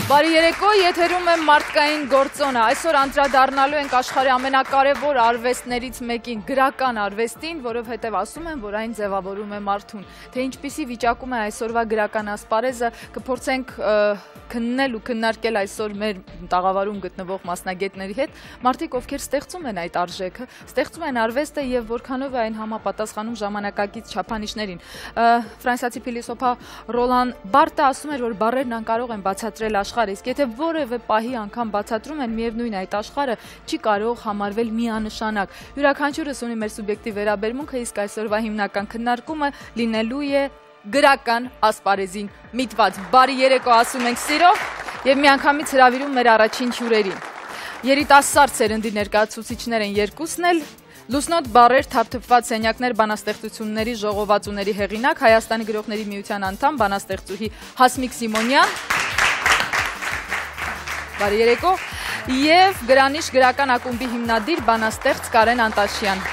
Բարի երեկո, եթերում է մարդկային գործոնը, այսօր անդրադառնալու ենք աշխարհի ամենակարևոր արվեստներից մեկին, գրական արվեստին, որովհետև ասում են, որ այն ձևավորում է մարդուն, թե ինչպիսի վիճակում է այսօրվա գրական ասպարեզը, կփորձենք քննել ու քննարկել այսօր մեր տաղավարում գտնվող մասնագետների հետ, մարդիկ ովքեր ստեղծում են այդ արժեքը, ստեղծում են արվեստը եւ որքանով է այն համապատասխանում ժամանակակից չափանիշներին։ Ֆրանսիացի փիլիսոփա Ռոլան Բարտը ասում էր, որ բառերն անկարող են բացատրել աշխարհը, իսկ եթե որևէ պահի անգամ բացատրում են, միևնույն այդ աշխարհը չի կարող համարվել միանշանակ։ Յուրաքանչյուրս ունի մեր սուբյեկտիվ վերաբերմունքը, իսկ այսօրվա հիմնական քննարկումը լինելու է գրական ասպարեզին միտված։ Բարի երեկո ասում ենք սիրով եւ միանգամից հրավիրում մեր առաջին հյուրերին։ Երիտասարդ սերնդի ներկայացուցիչներ են երկուսն էլ, լուսնոտ բառեր, թափթփված սենյակներ բանաստեղծությունների ժողովածուների հեղինակ, Հայաստանի գրողների միության անդամ, բանաստեղծուհի Հասմիկ Սիմոնյան։ Բարի երեկո, եւ Գրանիշ գրական ակումբի հիմնադիր, բանաստեղծ Կարեն Անտաշյան։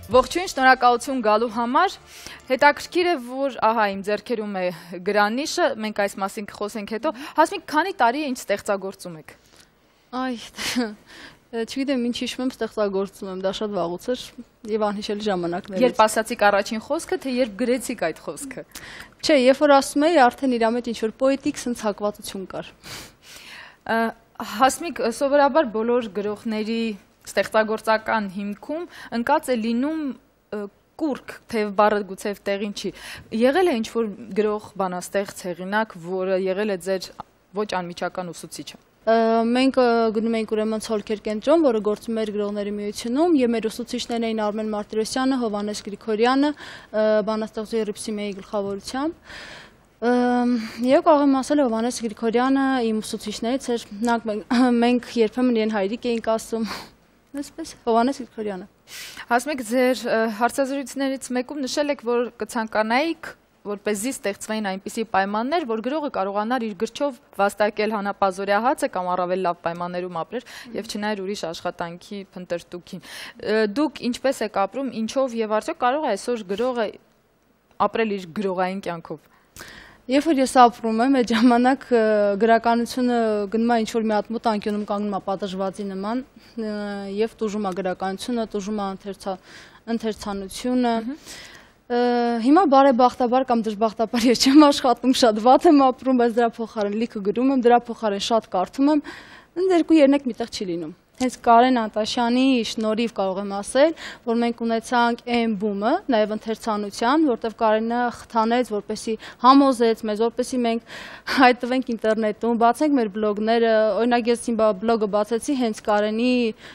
Ողջույն, շնորհակալություն գալու համար։ Հետաքրքիր է, որ ահա իմ ձեռքերում է Գրանիշը, մենք այս մասին կխոսենք հետո։ Հասմիկ, քանի տարի է ինչ ստեղծագործում եք։ Այ, չգիտեմ, ինչ հիշում եմ, ստեղծագործում եմ, դա շատ վաղուց էր եւ անհիշելի ժամանակներից։ Երբ ասացիք առաջին խոսքը, թե երբ գրեցիք այդ խոսքը։ Չէ, երբ որ ասում էի, արդեն իր մեջ ինչ-որ պոետիկ սնցակվածություն կար։ Հասմիկ, սովորաբար բոլոր գրողների ստեղծագործական հիմքում ընկած է լինում կուրք, թեև բառը գուցեև տեղին չի։ Եղել է ինչ-որ գրող, բանաստեղծ, հեղինակ, որը եղել է ձեր ոչ անմիջական ուսուցիչը։ Մենք գնում էինք ուրեմն Ցոլքեր կենտրոն, որը գործում էր գրողների միությունում, եւ մեր ուսուցիչներն էին Արմեն Մարտիրոսյանը, Հովհաննես Գրիգորյանը, բանաստեղծուհի Ռիփսիմեի գլխավորությամբ։ Եվ կարող եմ ասել, Հովհաննես Գրիգորյանը իմ ուսուցիչներից էր, մենք երբեմն իրեն հայրիկ էինք ասում։ Այսպես Հովհաննես Գրիգորյանը։ Հասմիկ, ձեր հարցազրույցներից մեկում նշել եք, որ կցանկանայիք, որպեսզի ստեղծվեին այնպիսի պայմաններ, որ գրողը կարողանար իր գրչով վաստակել հանապազօրյա հացը կամ առավել լավ պայմաններում ապրեր եւ չնայեր ուրիշ աշխատանքի փնտրտուքին։ Դուք ինչպես եք ապրում, ինչով եւ արդյոք կարող է այսօր գրողը ապրել իր գրողային կյանքով։ Երբ որ ես ապրում եմ, այդ ժամանակ գրականությունը գնում է ինչ-որ մի հատ մոտ անկյունում կանգնում է պատժվածի նման եւ տուժում է գրականությունը, տուժում է ընթերցանությունը։ Հիմա բարեբախտաբար կամ դժբախտաբար ես չեմ աշխատում, շատ վատ եմ ապրում, բայց դրա փոխարեն լիքը գրում եմ, դրա փոխարեն շատ կարդում եմ, երկու երնեք միտեղ չի լինում։ Հենց Կարեն Անտաշյանի շնորհիվ կարող եմ ասել, որ մենք ունեցանք այն բումը, նաև ընթերցանության, որտեղ Կարենը խթանեց, որպեսզի համոզեց մեզ, որպեսզի մենք հայտնվենք ինտերնետում, բացենք մեր բլոգները, օրինակ ես իմ բլոգը բացեցի հենց Կարենի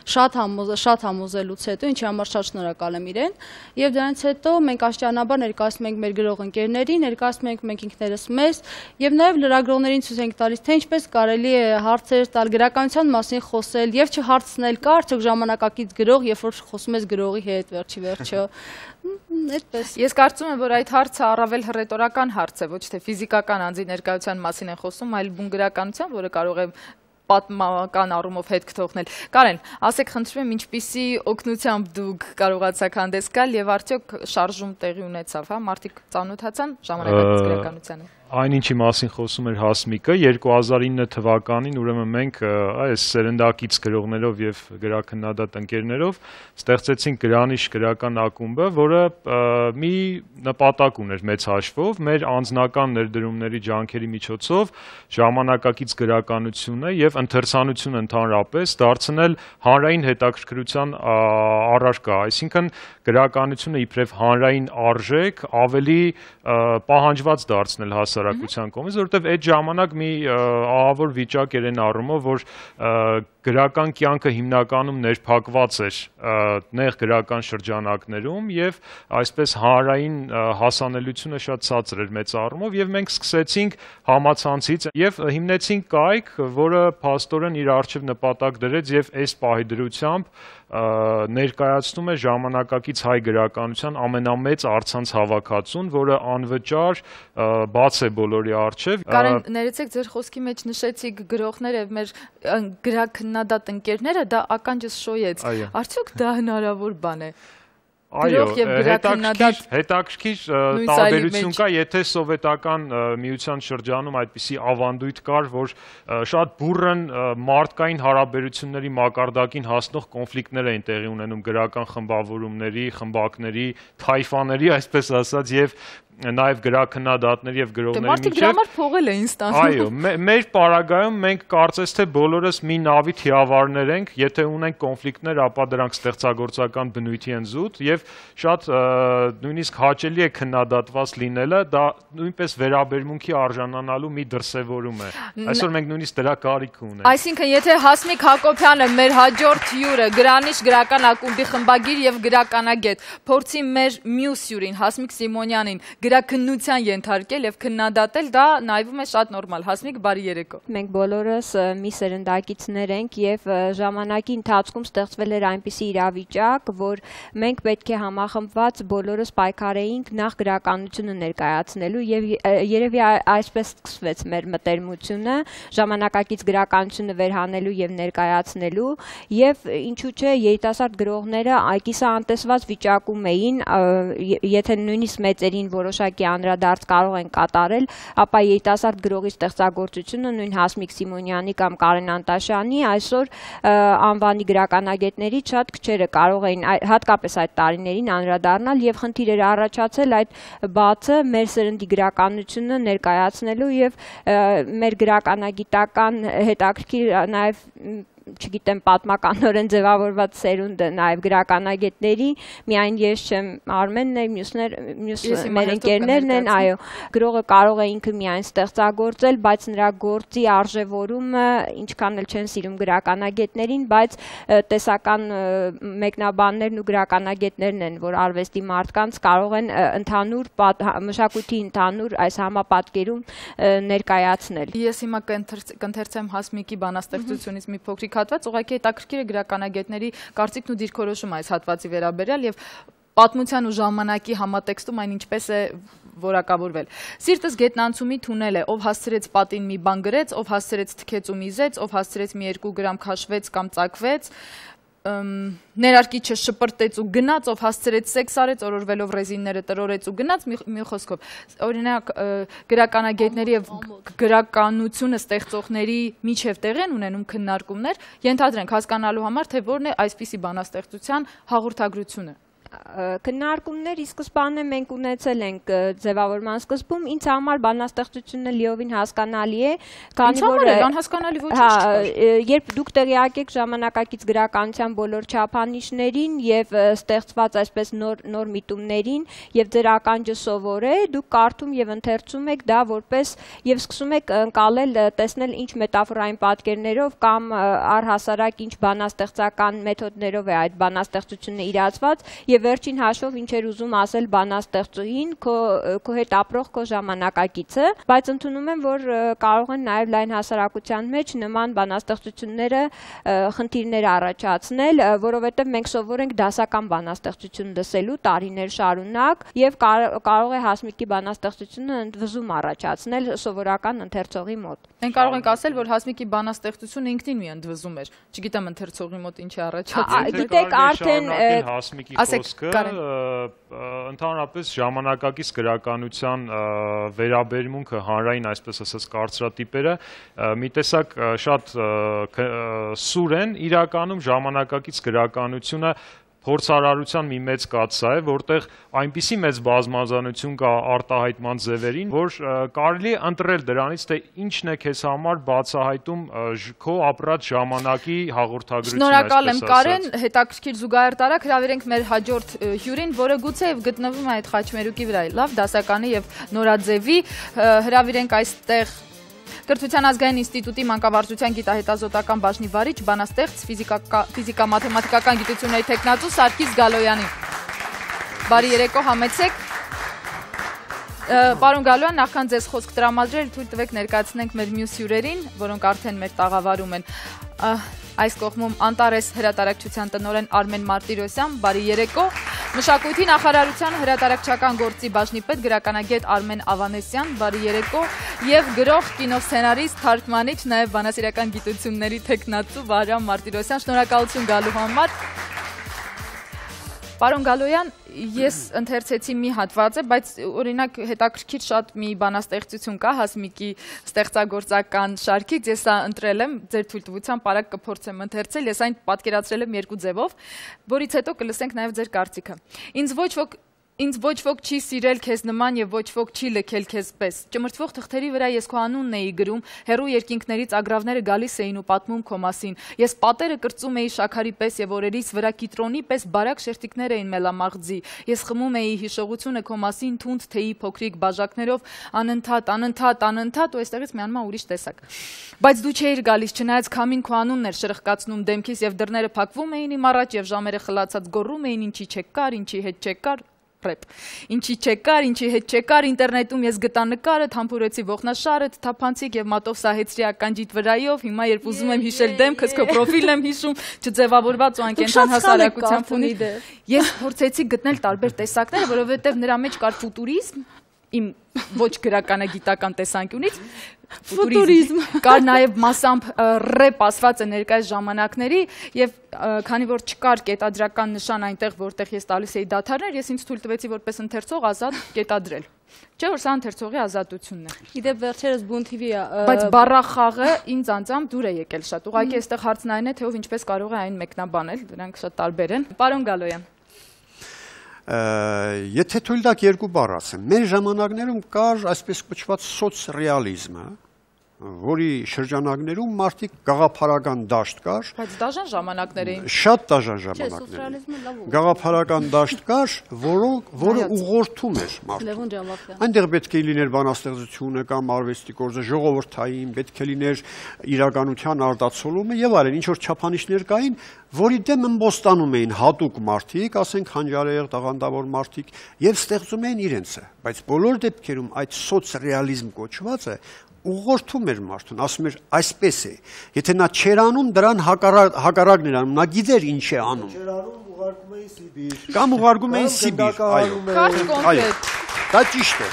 շատ համոզելուց հետո, ինչի համար շատ շնորհակալ եմ իրեն, եւ դրանից հետո մենք աշճանաբար ներկայացնում ենք մեր գրող ընկերներին, ներկայացնում ենք մենք ինքներս մեզ, եւ նաև լրագրողներին ցույց ենք տալիս, թե ինչպես կարելի է հարցեր տալ, գրականության մասին խոսել եւ հարցնել կա արդյոք ժամանակակից գրող, երբ որ խոսում ես գրողի հետ, վերջի վերջը։ Այդպես։ Ես կարծում եմ, որ այդ հարցը առավել հռետորական հարց է, ոչ թե ֆիզիկական անձի ներկայության մասին են խոսում, այլ բուն գրականության, որը կարող է պատմական առումով հետք թողնել։ Կարեն, ասեք խնդրում եմ, ինչպիսի օգնությամբ դուք կարողացաք հանդես գալ եւ արդյոք շարժում տեղի ունեցավ, հա, մարդիկ ծանոթացան ժամանակակից գրականությանը։ Այն ինչի մասին խոսում էր Հասմիկը, 2009 թվականին ուրեմն մենք այս սերնդակից գրողներով եւ գրաքննադատ ընկերներով ստեղծեցինք Գրանիշ գրական ակումբը, որը մի նպատակ ուներ մեծ հաշվով, մեր անձնական ներդրումների ջանքերի միջոցով ժամանակակից գրականությունը եւ ընթերցանությունը ընդհանրապես դարձնել հանրային հետաքրքրության առարկա, այսինքն գրականությունը իբրև հանրային արժեք ավելի պահանջված դարձնել հասարակության կողմից, որովհետև այդ ժամանակ մի ահավոր վիճակ էր այն առումով, որ գրական կյանքը հիմնականում ներփակված էր նեղ գրական շրջանակներում եւ այսպես հանրային հասանելիությունը շատ ցածր էր մեծ առումով եւ մենք սկսեցինք համացանցից եւ հիմնեցինք կայք, որը փաստորեն իր արժեվ նպատակ դրեց եւ այս պահի դրությամբ ներկայացնում է ժամանակակից հայ գրականության ամենամեծ առցանց հավաքածուն, որը անվճար բաց է բոլորի առջև։ Կարեն, ներեցեք, ձեր խոսքի մեջ նշեցիք գրողները, մեր գրաքննադատ ընկերները, դա ականջս շոյեց։ Արդյոք դա հնարավոր բան է։ գրող եւ գրաքննադատ հետաքրքիր տարբերություն կա, եթե սովետական միության շրջանում այդպիսի ավանդույթ կար, որ շատ բուռն մարդկային հարաբերությունների մակարդակին հասնող կոնֆլիկտներ էին տեղի ունենում գրական խմբավորումների, խմբակների, թայֆաների, այսպես ասած, եւ նաև գրաքննադատների եւ գրողների միջեւ։ Մարդիկ դրա համար փողել էին ստանում։ Այո, մեր պարագայում մենք կարծես թե բոլորս մի նավի թիավարներ ենք, եթե ունենք կոնֆլիկտներ, ապա դրանք ստեղծագործական բնույթի են զուտ եւ շատ նույնիսկ հաճելի է քննադատված լինելը, դա նույնպես վերաբերմունքի արժանանալու մի դրսևորում է։ Այսօր մենք նույնիսկ դրա կարիք ունենք։ Այսինքն, եթե Հասմիկ Հակոբյանը, մեր հաջորդ հյուրը, Գրանիշ գրական ակումբի խմբագիր եւ գրականագետ, փորձի մեր մյուս հյուրին Հասմիկ Սիմոնյանին գրաքննության ենթարկել եւ քննադատել, դա նայվում է շատ նորմալ։ Հասմիկ, բարի երեկո։ Մենք բոլորս մի սերնդակիցներ ենք եւ ժամանակի ընթացքում ստեղծվել էր այնպիսի իրավիճակ, որ մենք պետք է համախմբված բոլորս պայքարեինք նախ գրականությունը ներկայացնելու եւ երևի այսպես սկսվեց մեր մտերմությունը, ժամանակակից գրականությունը վերհանելու եւ ներկայացնելու եւ ինչու՞ չէ երիտասարդ գրողները այկիսանտեսված վիճակում էին, եթե նույնիսկ մեծերին որոշակի անդրադարձ կարող են կատարել, ապա երիտասարդ գրողի ստեղծագործությունը նույն Հասմիկ Սիմոնյանի կամ Կարեն Անտաշյանի այսօր անվանի գրականագետներից շատ քչերը կարող էին հատկապես այդ տարիներին անդրադառնալ եւ խնդիր էր առաջացել այդ բացը մեր սերնդի գրականությունը ներկայացնելու եւ մեր գրականագիտական հետաքրքիր նաեւ չգիտեմ պատմականորեն ձևավորված սերունդը նաև գրականագետների, միայն ես չեմ, Արմենն է, մյուս մեր ընկերներն են, այո, գրողը կարող է ինքը միայն ստեղծագործել, բայց նրա գործի արժևորումը ինչքան էլ չեն սիրում գրականագետներին, բայց տեսական մեկնաբաններն ու գրականագետներն են, որ արվեստի մարդկանց կարող են ընդհանուր մշակույթի ընդհանուր այս համապատկերում ներկայացնել։ Ես հիմա կընթերցեմ Հասմիկի բանաստեղծությունից մի փոքրիկ հատված, ուղղակի հետաքրքիր է գրականագետների կարծիքն ու դիրքորոշումը այս հատվածի վերաբերյալ եւ պատմության ու ժամանակի համատեքստում այն ինչպես է որակավորվել։ Սիրտս գետնանցումի թունել է, ով հասցրեց պատին մի բան գրեց, ով հասցրեց թքեց ու միզեց, ով հասցրեց մի 2 գրամ քաշվեց կամ ծակվեց, ներարկիչը շպրտեց ու գնաց, ով հասցրեց սեքս արեց, օրորվելով ռեզինները տրորեց ու գնաց, մի խոսքով։ Օրինակ գրականագետների եւ գրականությունը ստեղծողների միջև տեղ են ունենում քննարկումներ, ենթադրենք հասկանալու համար, թե որն է այսպիսի բանաստեղծության հաղորդագրությունը։ Քննարկումներ ի սկզբանե մենք ունեցել ենք ձևավորման սկզբում, ինձ համար բանաստեղծությունը լիովին հասկանալի է, քանի որ անհասկանալի ոչինչ չկա։ Երբ դուք տեղյակ եք ժամանակակից գրականության բոլոր չափանիշներին եւ ստեղծված այսպես նոր միտումներին եւ ձեր ականջը սովոր է, դուք կարդում եւ ընթերցում եք դա որպես եւ սկսում եք ընկալել, տեսնել ինչ մետաֆորային պատկերներով կամ առհասարակ ինչ բանաստեղծական մեթոդներով է այդ բանաստեղծությունը իրացված եւ վերջին հաշվով ինչ էր ուզում ասել բանաստեղծուհին, քո հետ ապրող քո ժամանակակիցը, բայց ընդունում եմ, որ կարող են նաև լայն հասարակության մեջ նման բանաստեղծությունները խնդիրներ առաջացնել, որովհետև մենք սովոր ենք դասական բանաստեղծություն լսելու տարիներ շարունակ եւ կարող է Հասմիկի բանաստեղծությունը ընդվզում առաջացնել սովորական ընթերցողի մոտ։ Մենք կարող ենք ասել, որ Հասմիկի բանաստեղծությունը ինքնին մի ընդվզում էր։ Չգիտեմ ընթերցողի մոտ ինչ է առաջացել։ Գիտեք, արդեն ընդհանրապես ժամանակակից գրականության վերաբերմունքը հանրային, այսպես ասած, կարծրատիպերը մի տեսակ շատ սուր են, իրականում ժամանակակից գրականությունը փորձարարության մի մեծ կաթսա է, որտեղ այնպիսի մեծ բազմազանություն կա արտահայտման ձևերին, որ կարելի է ընտրել դրանից, թե ինչն է քեզ համար բացահայտում քո ապրած ժամանակի հաղորդագրությունը։ Շնորհակալ եմ, Կարեն, հետաքրքիր զուգահեռ տարակ հրավիրենք մեր հաջորդ հյուրին, որը գուցեև գտնվում է այդ խաչմերուկի վրա, լավ դասականի եւ նորաձևի, հրավիրենք այստեղ Կրթության ազգային ինստիտուտի մանկավարժության գիտահետազոտական բաժնի վարիչ, բանաստեղծ, ֆիզիկա-մաթեմատիկական գիտությունների թեկնածու Սարգիս Գալոյանին։ Բարի երեկո, համեցեք։ Պարոն Գալոյան, նախքան ձեզ խոսք տրամադրել, թույլ տվեք ներկայացնենք մեր մյուս հյուրերին, որոնք արդեն մեր տաղավարում են։ Այս կողմում Անտարես հրատարակչության տնօրեն Արմեն Մարտիրոսյան, բարի երեկո։ Մշակույթի նախարարության հրատարակչական գործի բաժնի պետ գրականագետ Արմեն Ավանեսյան, բարի երեկո, եւ գրող, կինոսցենարիստ, թարգմանիչ, նաեւ բանասիրական գիտությունների թեկնածու Վարյան Մարտիրոսյան, շնորհակալություն գալու համար։ Պարոն Գալոյան, ես ընթերցեցի մի հատվածը, բայց օրինակ հետաքրքիր շատ մի բանաստեղծություն կա Հասմիկի ստեղծագործական շարքից, ես սա ընտրել եմ, ձեր թույլտվությամբ արագ կփորձեմ ընթերցել, ես այն պատկերացրել եմ երկու ձևով, որից հետո կլսենք նաև ձեր կարծիքը։ Ինձ ոչ ոք չի սիրել քեզ նման եւ ոչ ոք չի լքել քեզ պես։ Ճմրթվող թղթերի վրա ես քո անունն էի գրում, հերու երկինքներից ագրավները գալիս էին ու պատմում քո մասին։ Ես պատերը կրծում էի շաքարի պես եւ օրերիս վրա կիտրոնի պես բարակ շերտիկներ էին մելամաղձի։ Ես խմում էի հիշողությունը քո մասին թունդ թեյի փոքրիկ բաժակներով, անընդհատ ու այստեղից միանա ուրիշ տեսակ։ Բայց դու չէիր գալիս, չնայած քամին քո անունն էր շրխկացնում դեմքիս եւ դռները փակվում էին իմ առաջ եւ ժամերը խլացած գոռում էին ինչի չեկար, ինչի հետ չեկար։ Ինչի չեկար, ինչի հետ չեկար, ինտերնետում ես գտա նկարդ, համբուրեցի ողնաշարդ, թափանցիկ եւ մատով սահեցրի ականջիդ վրայով, հիմա երբ ուզում եմ հիշել դեմքս, քո պրոֆիլն եմ հիշում, չձևավորված ու անկենտրոն հասարակության ֆոնից։ Ես փորձեցի գտնել տարբեր տեսակներ, որովհետեւ նրա մեջ կար ֆուտուրիզմ, իմ ոչ գրականագիտական տեսանկյունից, ֆուտուրիզմ, կար նաև մասամբ ռեպ ասված է ներկայիս ժամանակների եւ քանի որ չկար կետադրական նշան այնտեղ, որտեղ ես տալիս էի դադարներ, ես ինձ թույլ տվեցի որպես ընթերցող ազատ կետադրել։ Չէ՞ որ սա ընթերցողի ազատությունն է։ Գիտեք վերջերս Բուն TV-ը, բայց բառախաղը ինձ անձամբ դուր է եկել շատ։ Ուղղակի այստեղ հարցն այն է, թե ով ինչպես կարող է այն մեկնաբանել, դրանք շատ տարբեր են։ Պարոն Գալոյան։ Եթե թույլ տաք երկու բառ ասեմ, մեր ժամանակներում կար այսպես կոչված սոցռեալիզմը, որի շրջանակներում մարդիկ գաղափարական դաշտ կար, բայց դաժան ժամանակներ էին։ Շատ դաժան ժամանակներ։ Գաղափարական դաշտ կար, որը ուղղորդում էր մարդուն։ Այնտեղ պետք է լիներ բանաստեղծությունը կամ արվեստի գործը ժողովրդային, պետք է լիներ իրականության արտացոլումը եւ այլն, ինչ որ չափանիշներ կային, որի դեմ ըմբոստանում էին հատուկ մարդիկ, ասենք հանջարեղ, տաղանդավոր մարդիկ եւ ստեղծում էին իրենցը, բայց բոլոր դեպքերում այդ սոցռեալիզմ կոչվածը ուղղորդում էր մարդուն, ասում էր այսպես է, եթե նա չեր անում, դրան հակառակն էր անում, նա գիտեր ինչ է անում։ Չեր անում, ուղարկում էին Սիբիր։ Կամ ուղարկում էին Սիբիր, այո։ Դա ճիշտ է,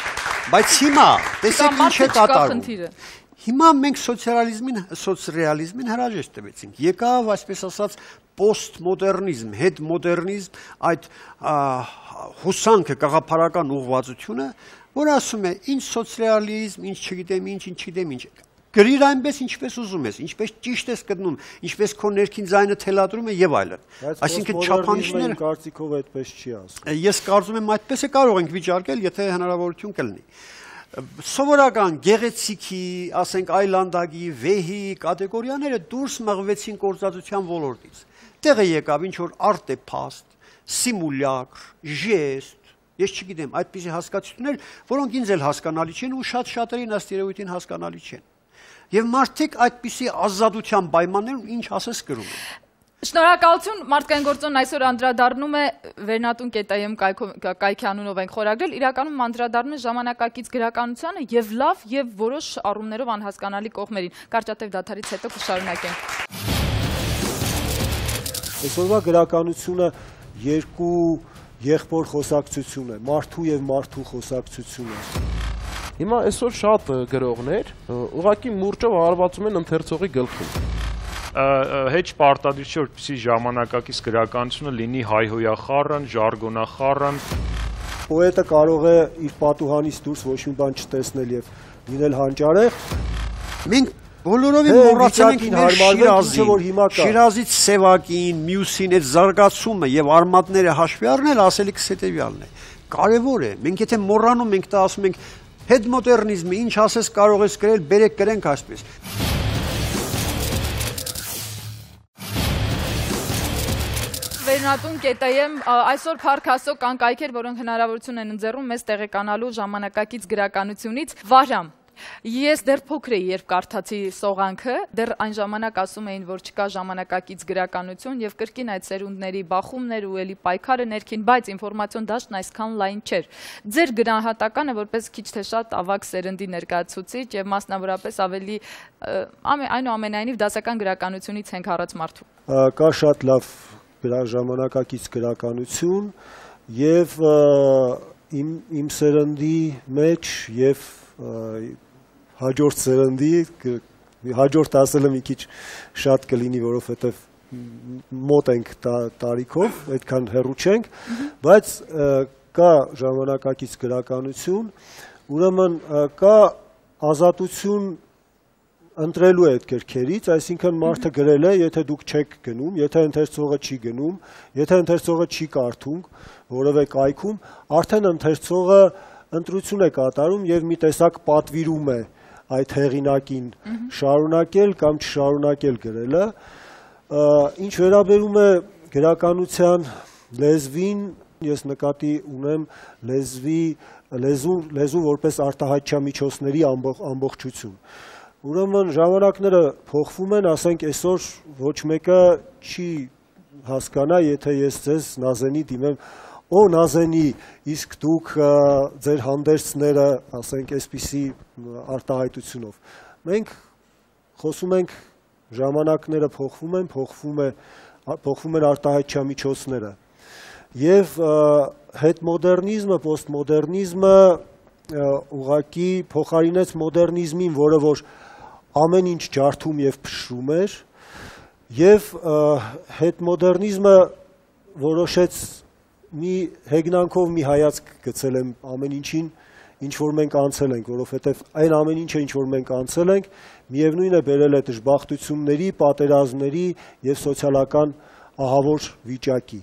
բայց հիմա տեսեք ինչ է կատարվում։ Հիմա մենք սոցռեալիզմին հրաժեշտ տվեցինք։ Եկավ, այսպես ասած, պոստմոդեռնիզմ, հետմոդեռնիզմ, այդ հուսանքը, գաղափարական ուղղվածությունը, որ ասում է, ինչ սոցռեալիզմ, ինչ չգիտեմ ինչ, գրիր այնպես, ինչպես ուզում ես, ինչպես ճիշտ ես գտնում, ինչպես քո ներքին ձայնը թելադրում է եւ այլն։ Այսինքն չափանիշները կարծիքով այդպես չի ասում։ Ես կարծում եմ այդպես է կարող ենք վիճարկել, եթե հնարավորություն կլինի։ Սովորական գեղեցիկի, ասենք այլանդագի, վեհի կատեգորիաները դուրս մղվեցին գործածության ոլորտից։ Տեղը եկավ ինչ որ արտեփաստ, սիմուլյակր, ժեստ, ես չգիտեմ, այդպիսի հասկացություններ, որոնք ինձ էլ հասկանալի չեն ու շատերին ըստ երևույթին հասկանալի չեն։ Եվ մարդիկ այդպիսի ազատության պայմաններում ինչ ասես գրում են։ Շնորհակալություն, մարդկային գործոնն այսօր անդրադառնում է Վերնատուն.am կայքի անունով ենք խորագրել, իրականում անդրադառնում է ժամանակակից գրականությանը եւ լավ եւ որոշ առումներով անհասկանալի կողմերին։ Կարճատև դադարից հետո կշարունակենք։ Այսօրվա գրականությունը երկու եղբոր խոսակցություն է, մարդու եւ մարդու խոսակցություն է։ Հիմա այսօր շատ գրողներ ուղղակի մուրճով հարվածում են ընթերցողի գլխին։ Հեչ պարտադիր չէ, որպեսզի ժամանակակից գրականությունը լինի հայհոյախառն, ժարգոնախառն։ Պոետը կարող է իր պատուհանից դուրս ոչ մի բան չտեսնել եւ լինել հանճարեղ։ Մենք բոլորովին մոռացել ենք մեր Շիրազից Սևակին, Մյուսին, այդ զարգացումը եւ արմատները հաշվի առնել, ասելիքս հետեւյալն է։ Կարևոր է, մենք եթե մոռանում ենք, դա ասում ենք հետմոդեռնիզմը, ինչ ասես կարող ես գրել, բերեք գրենք այսպես։ Վերնատուն.am այսօր փառք Աստծո կան կայքեր, որոնք հնարավորություն են ընձեռում մեզ տեղեկանալու ժամանակակից գրականությունից։ Վարամ, ես դեռ փոքր էի, երբ կարդացի Սողանքը, դեռ այն ժամանակ ասում էին, որ չկա ժամանակակից գրականություն եւ կրկին այդ սերունդների բախումներ ու էլի պայքարը ներքին, բայց ինֆորմացիոն դաշտն այսքան լայն չէր։ Ձեր գնահատականը որպես քիչ թե շատ ավագ սերնդի ներկայացուցիչ եւ մասնավորապես ավելի այնուամենայնիվ դասական գրականությունից ենք հառած մարդու։ Կա շատ լավ ժամանակակից գրականություն եւ իմ սերնդի մեջ եւ հաջորդ սերնդի հաջորդ ասելը մի քիչ շատ կլինի, որովհետեւ մոտ ենք տարիքով, այդքան հեռու չենք, բայց կա ժամանակակից գրականություն, ուրեմն կա ազատություն ընտրելու է այդ գրքերից, այսինքն մարդը գրել է, եթե դուք չեք գնում, եթե ընթերցողը չի գնում, եթե ընթերցողը չի կարդում, որևէ կայքում, արդեն ընթերցողը ընտրություն է կատարում եւ մի տեսակ պատվիրում է այդ հեղինակին շարունակել կամ չշարունակել գրելը, ինչ վերաբերում է գրականության լեզվին, ես նկատի ունեմ լեզու որպես արտահայտչամիջոցների ամբողջություն։ Ուրեմն ժամանակները փոխվում են, ասենք այսօր ոչ մեկը չի հասկանա, եթե ես ձեզ Նազենի դիմեմ, օ Նազենի, իսկ դուք ձեր հանդերձները, ասենք այսպիսի արտահայտությունով։ Մենք խոսում ենք ժամանակները փոխվում են արտահայտչամիջոցները։ Եվ հետմոդեռնիզմը, պոստմոդեռնիզմը ուղղակի փոխարինեց մոդեռնիզմին, որը որ ամեն ինչ ջարդում եւ փշրում էր, եւ հետմոդեռնիզմը որոշեց մի հեգնանքով մի հայացք գցել եմ ամեն ինչին, ինչ որ մենք անցել ենք, որովհետեւ այն ամեն ինչը ինչ որ մենք անցել ենք, միևնույն է բերել է դժբախտությունների, պատերազմների եւ սոցիալական ահավոր վիճակի։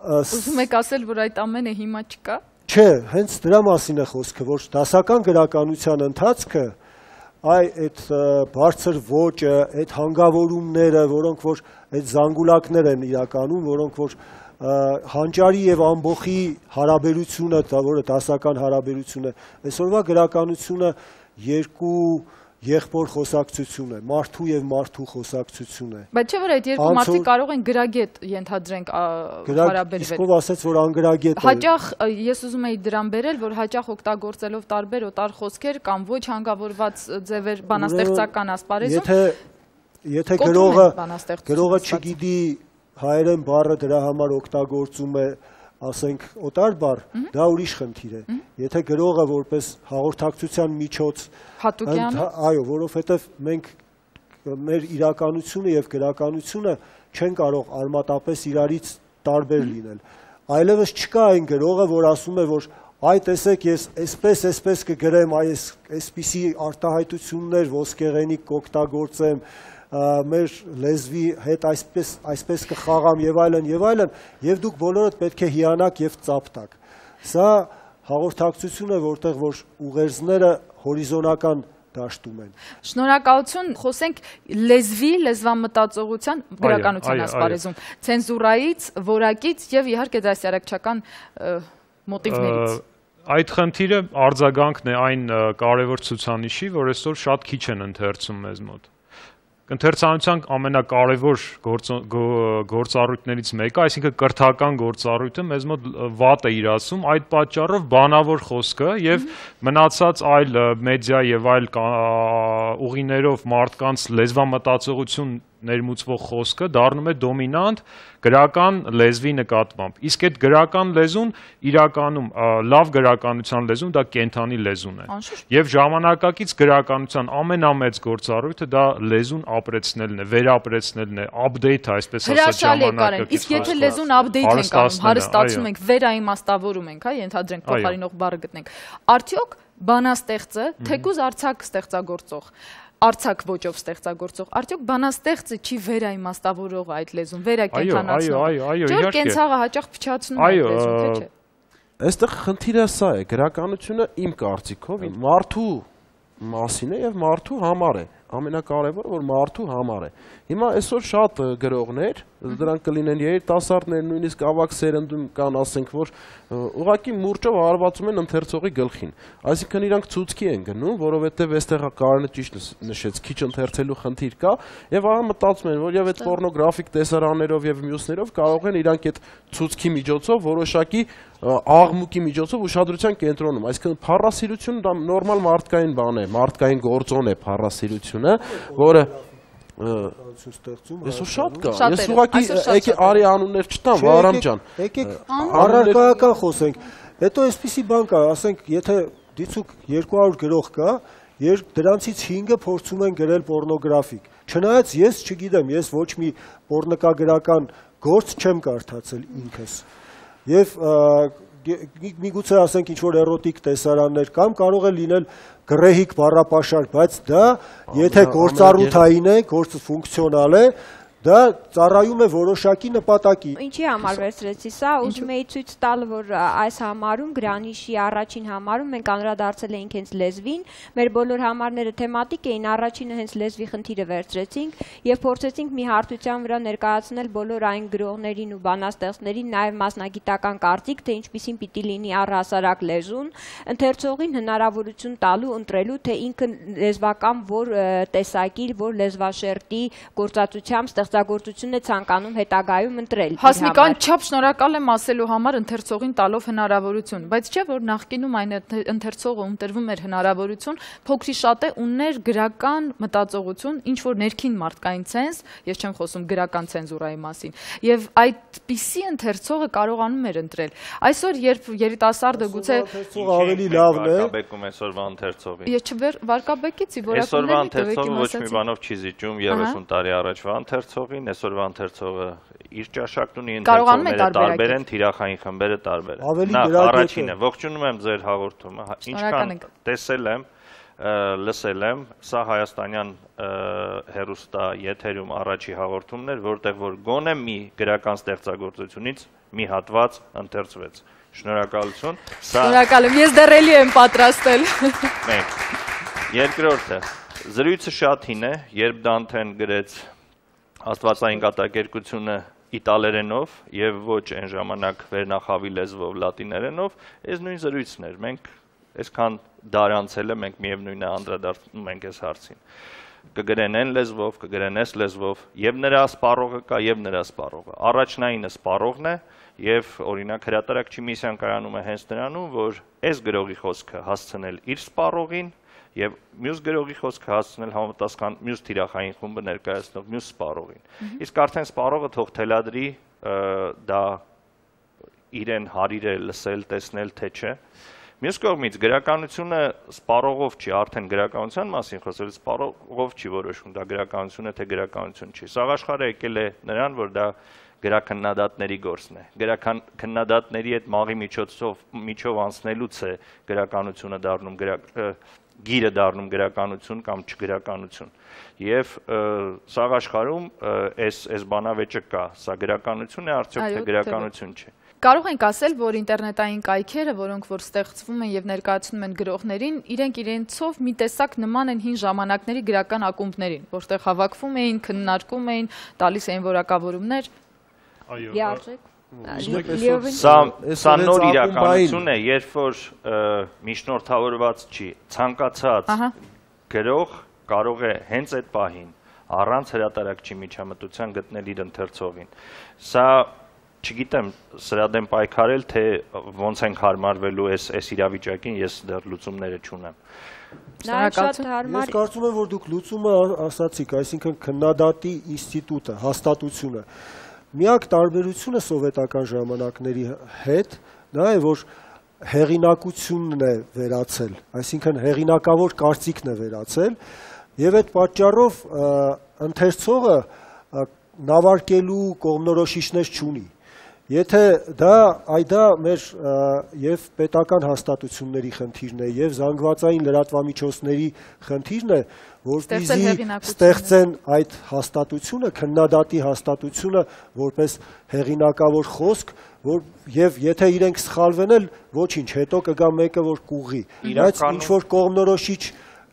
Ուզում եք ասել, որ այդ ամենը հիմա չկա։ Չէ, հենց դրա մասին է խոսքը, որ դասական գրականության ընթացքը այդ բարձր ոճը, այդ հանգավորումները, որոնք որ այդ զանգուլակներ են իրականում, որոնք որ հանճարի եւ ամբոխի հարաբերությունը, որը դասական հարաբերություն է, այսօրվա գրականությունը երկու եղբոր խոսակցություն է, մարդու եւ մարդու խոսակցություն է։ Բայց չէ՞ որ այդ երկու մարդիկ կարող են գրագետ ենթադրենք հարաբերվել։ Իսկ ով ասեց, որ անգրագետ է։ Հաճախ ես ուզում եի դրան բերել, որ հաճախ օգտագործելով տարբեր օտար խոսքեր կամ ոչ հանգավորված ձևեր բանաստեղծական ասպարեզում, եթե գրողը չգիտի հայերեն բառը դրա համար օգտագործում է, ասենք օտար բառ, դա ուրիշ խնդիր է։ Եթե գրողը որպես հաղորդակցության միջոց այո, որովհետև մենք մեր իրականությունը եւ գրականությունը չեն կարող արմատապես իրարից տարբեր լինել։ Այլևս չկա այն գրողը, որ ասում է, որ այ տեսեք ես այսպես կգրեմ, այսպիսի արտահայտություններ ոսկեղենիկ կօգտագործեմ, մեր լեզվի հետ այսպես կխաղամ եւ այլն, եւ դուք բոլորդ պետք է հիանաք եւ ծափտակ։ Սա հաղորդակցություն է, որտեղ որ ուղերձները հորիզոնական դաշտում են։ Շնորհակալություն, խոսենք լեզվի, լեզվամտածողության գրականության ասպարեզում, ցենզուրայից, որակից եւ իհարկե դասյարակչական մոտիվներից։ Այդ խնդիրը արձագանքն է այն կարևոր ցուցանիշի, որ այսօր շատ քիչ են ընթերցում մեզ մոտ։ Ընթերցանության ամենակարևոր գործառույթներից մեկը, այսինքն կրթական գործառույթը մեզ մոտ վատ է իրացում, այդ պատճառով բանավոր խոսքը եւ մնացած այլ մեդիա եւ այլ ուղիներով մարդկանց լեզվամտածողություն ներմուծվող խոսքը դառնում է դոմինանտ գրական լեզվի նկատմամբ։ Իսկ այդ գրական լեզուն իրականում լավ գրականության լեզուն դա կենթանի լեզուն է։ Եվ ժամանակակից գրականության ամենամեծ գործառույթը դա լեզուն ապրեցնելն է, վերապրեցնելն է, update-ը, այսպես ասած ժամանակակից։ Իսկ եթե լեզուն update ենք անում, հարստացնում ենք, վերաիմաստավորում ենք, հա, ենթադրենք փոխարինող բառը գտնենք, արդյոք բանաստեղծը, թեկուզ արձակ ստեղծագործող Արցակ ոճով ստեղծագործող, արդյոք բանաստեղծը չի վերաիմաստավորող այդ լեզուն, վերակենդանացնող։ Այո, իհարկե։ Կենցաղը հաճախ փչացնում է լեզուն, թե չէ։ Այստեղ խնդիրը սա է, գրականությունը իմ կարծիքով մարդու մասին է եւ մարդու համար է։ Ամենակարևորը որ մարդու համար է։ Հիմա այսօր շատ գրողներ, դրանք կլինեն երիտասարդներ, նույնիսկ ավագ սերնդում կան, ասենք, որ ուղղակի մուրճով հարվածում են ընթերցողի գլխին։ Այսինքն իրանք ցուցկի են գնում, որովհետև այստեղ Կարենը ճիշտ նշեց, քիչ ընթերցելու խնդիր կա, եւ ահա մտածում են, որ եւ այդ պորնոգրաֆիկ տեսարաններով եւ մյուսներով կարող են իրանք այդ ցուցկի միջոցով որոշակի աղմուկի միջոցով ուշադրության կենտրոնում։ Այսինքն փառասիրությունը դա նորմալ մարդկային բան է, մարդկային գործոն է փառասիրությունը, որը Այսօր շատ կա։ Ես ուղղակի եկե արի անուններ չտամ, Վարամ ջան։ Եկեք առարկայական խոսենք։ Հետո այսպիսի բան կա, ասենք, եթե դիցուկ 200 գրող կա, դրանցից 5-ը փորձում են գրել պորնոգրաֆիկ։ Չնայած ես չգիտեմ, ես ոչ մի պոռնկագրական գործ չեմ կարդացել ինքս։ Եվ միգուցե ասենք ինչ-որ էրոտիկ տեսարաններ կամ կարող է լինել գրեհիկ բառապաշար, բայց դա եթե գործառութային է, գործը ֆունկցիոնալ է, դա ծառայում է որոշակի նպատակի։ Ինչի համար վերցրեցի սա, ուզում էի ցույց տալ, որ այս համարում Գրանիշի առաջին համարում մենք անդրադարձել էինք հենց լեզվին, մեր բոլոր համարները թեմատիկ էին, առաջինը հենց լեզվի խնդիրը վերցրեցինք եւ փորձեցինք մի հարթության վրա ներկայացնել բոլոր այն գրողներին ու բանաստեղծներին, նաեւ մասնագիտական կարծիք, թե ինչպիսին պիտի լինի առհասարակ լեզուն, ընթերցողին հնարավորություն տալու ընտրելու, թե ինքը լեզվական որ տեսակի, որ լեզվաշերտի գործածությամբ ստեղծագործությունն է ցանկանում հետագայում ընտրել։ Հասմիկ, անչափ շնորհակալ եմ ասելու համար ընթերցողին տալով հնարավորություն, բայց չէ որ նախկինում այն ընթերցողը ընտրվում էր հնարավորություն, փոքրի շատ է ուներ գրական մտածողություն, ինչ որ ներքին մարդկային ցենզ, ես չեմ խոսում գրական ցենզուրայի մասին, եւ այդպիսի ընթերցողը կարողանում էր ընտրել։ Այսօր երբ երիտասարդը գուցե ավելի լավն է, վարկաբեկում այսօրվա ընթերցողին։ Ես չվարկաբեկեցի, որակումների այսօրվա ընթերցողը ոչ մի բանով չի զիջում 30 տարի առաջվա ընթերցողին, այսօրվա ընթերցողը իր ճաշակն ունի, ընթերցողները տարբեր են, թիրախային խմբերը տարբեր են։ Նախ առաջինը, ողջունում եմ ձեր հաղորդումը, ինչքան տեսել եմ, լսել եմ, սա հայաստանյան հեռուստա եթերում առաջի հաղորդումն էր, որտեղ որ գոնե մի գրական ստեղծագործությունից մի հատված ընթերցվեց։ Շնորհակալություն։ Շնորհակալ եմ, ես դեռ էլի եմ պատրաստել։ Մենք։ Երկրորդը, զրույցը շատ հին է, երբ Դանթեն գրեց Աստվածային կատակերգությունը իտալերենով եւ ոչ այն ժամանակ վերնախավի լեզվով լատիներենով, այս նույն զրույցն էր։ Մենք այսքան դար անցել է, մենք միևնույնն է անդրադառնում ենք այս հարցին։ Կգրեն այն լեզվով, կգրեն այս լեզվով, եւ նրա սպառողը կա, եւ նրա սպառողը։ Առաջնայինը սպառողն է, եւ օրինակ հրատարակչի միսիան կայանում է հենց նրանում, որ այս գրողի խոսքը հասցնել իր սպառողին եւ մյուս գրողի խոսքը հասցնել համապատասխան մյուս թիրախային խումբը ներկայացնող մյուս սպառողին։ Իսկ արդեն սպառողը թող թելադրի դա իրեն հարիր է լսել, տեսնել, թե չէ։ Մյուս կողմից գրականությունը սպառողով չի, արդեն գրականության մասին խոսել, սպառողով չի որոշում, դա գրականություն է, թե գրականություն չի։ Սաղ աշխարհը եկել է նրան, որ դա գրաքննադատների գործն է։ Գրաքննադատների այդ մաղի միջով անցնելուց է գրականությունը դառնում գիրը դառնում գրականություն կամ չգրականություն։ Եվ սաղ աշխարհում այս բանավեճը կա, սա գրականություն է, արդյոք թե գրականություն չի։ Կարող ենք ասել, որ ինտերնետային կայքերը, որոնք որ ստեղծվում են եւ ներկայացնում են գրողներին, իրենք իրենցով մի տեսակ նման են հին ժամանակների գրական ակումբներին, որտեղ հավաքվում էին, քննարկում էին, տալիս էին որակավորումներ։ Սա նոր իրականություն է, երբ որ միջնորդավորված չի, ցանկացած գրող կարող է հենց այդ պահին առանց հրատարակչի միջամտության գտնել իր ընթերցողին։ Սա չգիտեմ սրա դեմ պայքարել, թե ոնց ենք հարմարվելու այս իրավիճակին, ես դեռ լուծումները չունեմ։ Ես կարծում եմ, որ դուք լուծումը ասացիք, այսինքն քննադատի ինստիտուտը, հաստատությունը։ Միակ տարբերությունը սովետական ժամանակների հետ նա է, որ հեղինակությունն է վերացել, այսինքն հեղինակավոր կարծիքն է վերացել, եւ այդ պատճառով ընթերցողը նավարկելու կողմնորոշիչներ չունի։ Եթե դա մեր եւ պետական հաստատությունների խնդիրն է եւ զանգվածային լրատվամիջոցների խնդիրն է, որպեսզի ստեղծեն այդ հաստատությունը, քննադատի հաստատությունը որպես հեղինակավոր խոսք, եւ եթե իրենք սխալվեն էլ ոչինչ, հետո կգա մեկը որ կուղի, բայց ինչ որ կողմնորոշիչ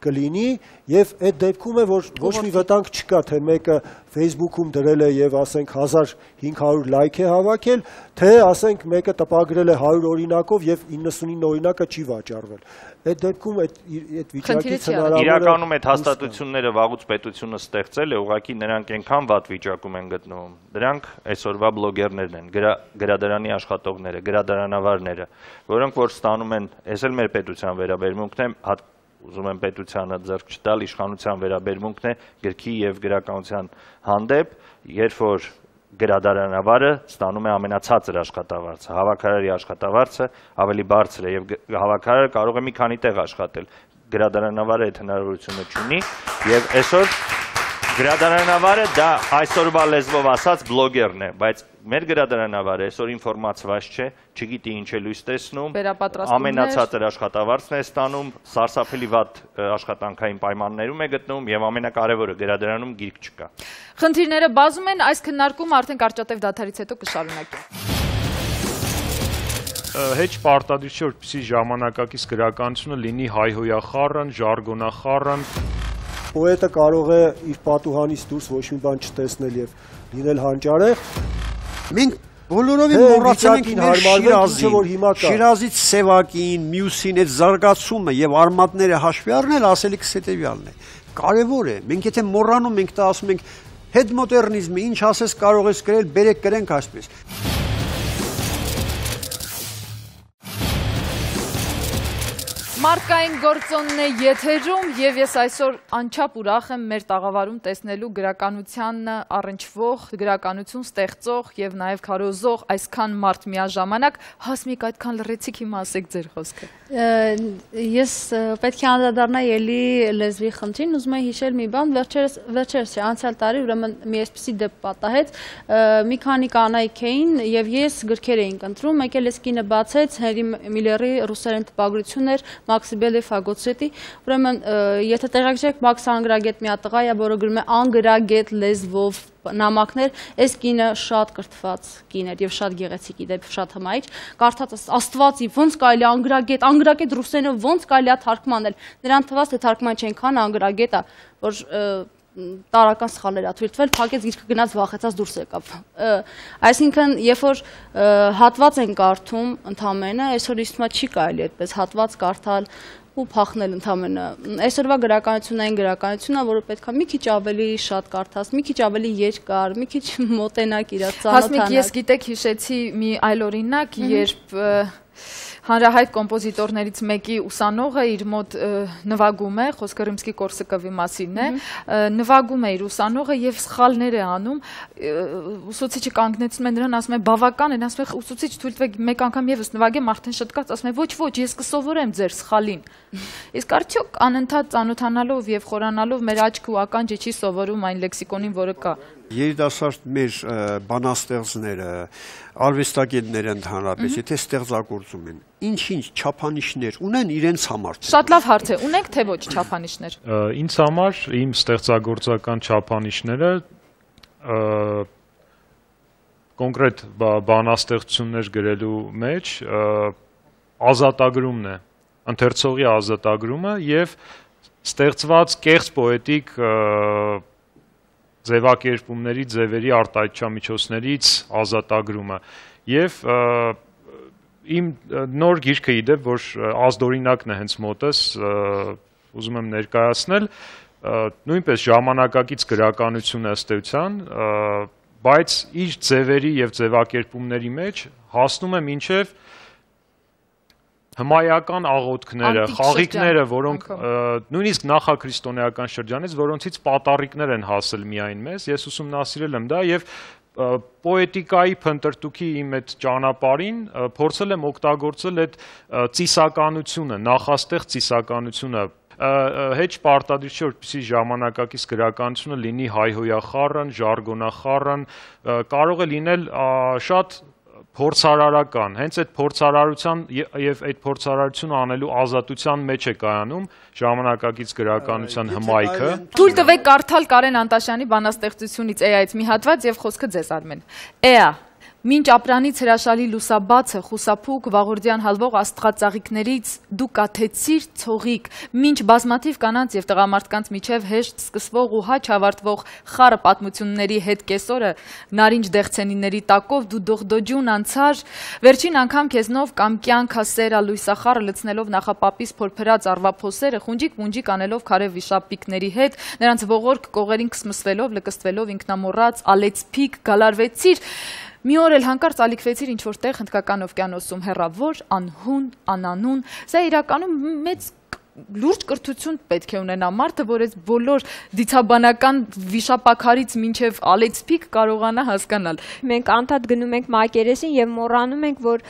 կլինի եւ այդ դեպքում է որ ոչ մի վտանգ չկա թե մեկը Facebook-ում դրել է եւ ասենք 1500 լայք է հավաքել, թե ասենք մեկը տպագրել է 100 օրինակով եւ 99 օրինակը չի վաճառվել։ Այդ դեպքում այդ վիճակից հնարավոր է իրականում այդ հաստատությունները վաղուց պետությունը ստեղծել է, ուղղակի նրանք այնքան վատ վիճակում են գտնվում։ Դրանք այսօրվա բլոգերներն են, գրադարանի աշխատողները, գրադարանավարները, որոնք որ ստանում են, այս էլ մեր պետության վերաբերմունքն է, ուզում եմ պետությանը ձեռք չտալ, իշխանության վերաբերմունքն է գրքի եւ գրականության հանդեպ, երբ որ գրադարանավարը ստանում է ամենացածր աշխատավարձը, հավաքարարի աշխատավարձը ավելի բարձր է եւ հավաքարարը կարող է մի քանի տեղ աշխատել, գրադարանավարը այդ հնարավորությունը չունի եւ այսօր Գրադարանավարը դա այսօրվա լեզվով ասած բլոգերն է, բայց մեր գրադարանավարը այսօր ինֆորմացված չէ, չգիտի ինչ է լույս տեսնում, ամենացածր աշխատավարձն է ստանում, սարսափելի վատ աշխատանքային պայմաններում է գտնվում եւ ամենակարևորը գրադարանում գիրք չկա։ Խնդիրները բազում են, այս քննարկումը արդեն կարճատև դադարից հետո կշարունակենք։ Հեչ պարտադիր չէ, որպեսզի ժամանակակից գրականությունը լինի հայհոյախառն, ժարգոնախառն։ Պոետը կարող է իր պատուհանից դուրս ոչ մի բան չտեսնել եւ լինել հանճարեղ։ Մենք բոլորովին մոռացել ենք մեր Շիրազին, Շիրազից Սևակին, Մյուսին, այդ զարգացումը եւ արմատները հաշվի առնել, ասելիքս հետեւյալն է։ Կարևոր է, մենք եթե մոռանում ենք, դա ասում ենք հետմոդեռնիզմը, ինչ ասես կարող ես գրել, բերեք գրենք այսպես։ Մարդկային գործոնն է եթերում եւ ես այսօր անչափ ուրախ եմ մեր տաղավարում տեսնելու գրականության առնչվող, գրականություն ստեղծող եւ նաեւ քարոզող այսքան մարդ միաժամանակ։ Հասմիկ, այդքան լրացիք հիմա ասեք ձեր խոսքը։ Ես պետք է անդրադառնայի էլի լեզվի խնդրին, ուզում եմ հիշել մի բան, վերջերս չէ, անցյալ տարի ուրեմն մի այսպիսի դեպք պատահեց, մի քանի կանայք էին եւ ես գրքեր էինք ընտրում, մեկ էլ էս կինը բացեց Հենրի Միլլերի ռուսերեն տպագրություն էր Մաքսիբելի Ֆագոցետի, ուրեմն եթե տեղյակ չեք, Մաքս Անգրագետ մի հատ տղա է, որը գրում է անգրագետ լեզվով նամակներ, այս կինը շատ կրթված կին էր եւ շատ գեղեցիկ իդեպ շատ հմայիչ, կարդաց Աստվածի ոնց կարելի անգրագետ ռուսերենով ոնց կարելի է թարգմանել, նրան թվաց թե թարգման չենքան անգրագետ է, որ տարական սխալներ ա թույլ տվել, փակեց գիրքը գնաց վախեցած դուրս եկավ։ Այսինքն, երբ որ հատված են կարդում ընդամենը, այսօր իստումա չի կարելի այդպես հատված կարդալ ու փախնել ընդամենը։ Այսօրվա գրականությունն այն գրականությունն է, որը պետք է մի քիչ ավելի շատ կարդաս, մի քիչ ավելի երկար, մի քիչ մոտենակ իրար ծանոթանալ։ Հասմիկ, ես գիտեք հիշեցի մի այլ օրինակ, երբ հանրահայտ կոմպոզիտորներից մեկի ուսանողը իր մոտ նվագում է, խոսքը Ռիմսկի-Կորսակովի մասին է, նվագում է իր ուսանողը եւ սխալներ է անում, ուսուցիչը կանգնեցնում է նրան, ասում է բավական է, ասում է ուսուցիչ թույլ տվեք մեկ անգամ եւս նվագեմ, արդեն շտկաց, ասում է ոչ, ես կսովորեմ ձեր սխալին։ Իսկ արդյոք անընդհատ ծանոթանալով եւ խորանալով մեր աչքը ու ականջը չի սովորում այն լեքսիկոնին, որը կա։ Երիտասարդ մեր բանաստեղծները, արվեստագետները ընդհանրապես, եթե ստեղծագործում են, ինչ-ինչ չափանիշներ ունեն իրենց համար։ Շատ լավ հարց է, ունենք թե ոչ չափանիշներ։ Ինձ համար իմ ստեղծագործական չափանիշները կոնկրետ բանաստեղծություններ գրելու մեջ ազատագրումն է, ընթերցողի ազատագրումը եւ ստեղծված կեղծ պոետիկ ձևակերպումների, ձևերի արտահայտչամիջոցներից ազատագրումը եւ իմ նոր գիրքը իդեպ, որ ազդօրինակն է հենց մոտս, ուզում եմ ներկայացնել, նույնպես ժամանակակից գրականություն ըստ էության, բայց իր ձևերի եւ ձևակերպումների մեջ հասնում է մինչեւ հմայական աղոթքները, խաղիկները, որոնք նույնիսկ նախաքրիստոնեական շրջանից, որոնցից պատառիկներ են հասել միայն մեզ, ես ուսումնասիրել եմ դա եւ պոետիկայի փնտրտուքի իմ այդ ճանապարհին փորձել եմ օգտագործել այդ ծիսականությունը, նախաստեղ ծիսականությունը, հեչ պարտադիր չէ, որպեսզի ժամանակակից գրականությունը լինի հայհոյախառն, ժարգոնախառն, կարող է լինել շատ փորձարարական, հենց այդ փորձարարության եւ այդ փորձարարությունը անելու ազատության մեջ է կայանում ժամանակակից գրականության հմայքը։ Թույլ տվեք կարդալ Կարեն Անտաշյանի բանաստեղծությունից Էայից մի հատված եւ խոսքը ձեզ Արմեն։ Էա Մինչ ապրանից հրաշալի լուսաբացը, խուսափուկ, վաղորդյան հալվող աստղածաղիկներից դու կաթեցիր ցողիկ, մինչ բազմաթիվ կանանց եւ տղամարդկանց միջև հեշտ սկսվող ու հաճ ավարտվող խառը պատմությունների հետ կեսօրը նարինջ դեղցենիների տակով դու դողդոջուն անցար, վերջին անգամ քեզնով կամ կյանքա սերա լույսախառը լցնելով նախապապիս փորփրած արվափոսերը, խունջիկ-մունջիկ անելով քարե վիշապիկների հետ, նրանց ողորկ կողերին կսմսվելով, լկստվելով ինքնամոռաց, ալեցփիկ գալարվեցիր Մի օր էլ հանկարծ ալիքվեցիր ինչ-որ տեղ հնդկական օվկիանոսում հեռավոր, անհուն, անանուն, սա իրականում մեծ լուրջ կրթություն պետք է ունենա մարդը, որ այս բոլոր դիցաբանական վիշապաքարից մինչև ալեցփիկ կարողանա հասկանալ։ Մենք անդադ գնում ենք մակերեսին եւ մոռանում ենք, որ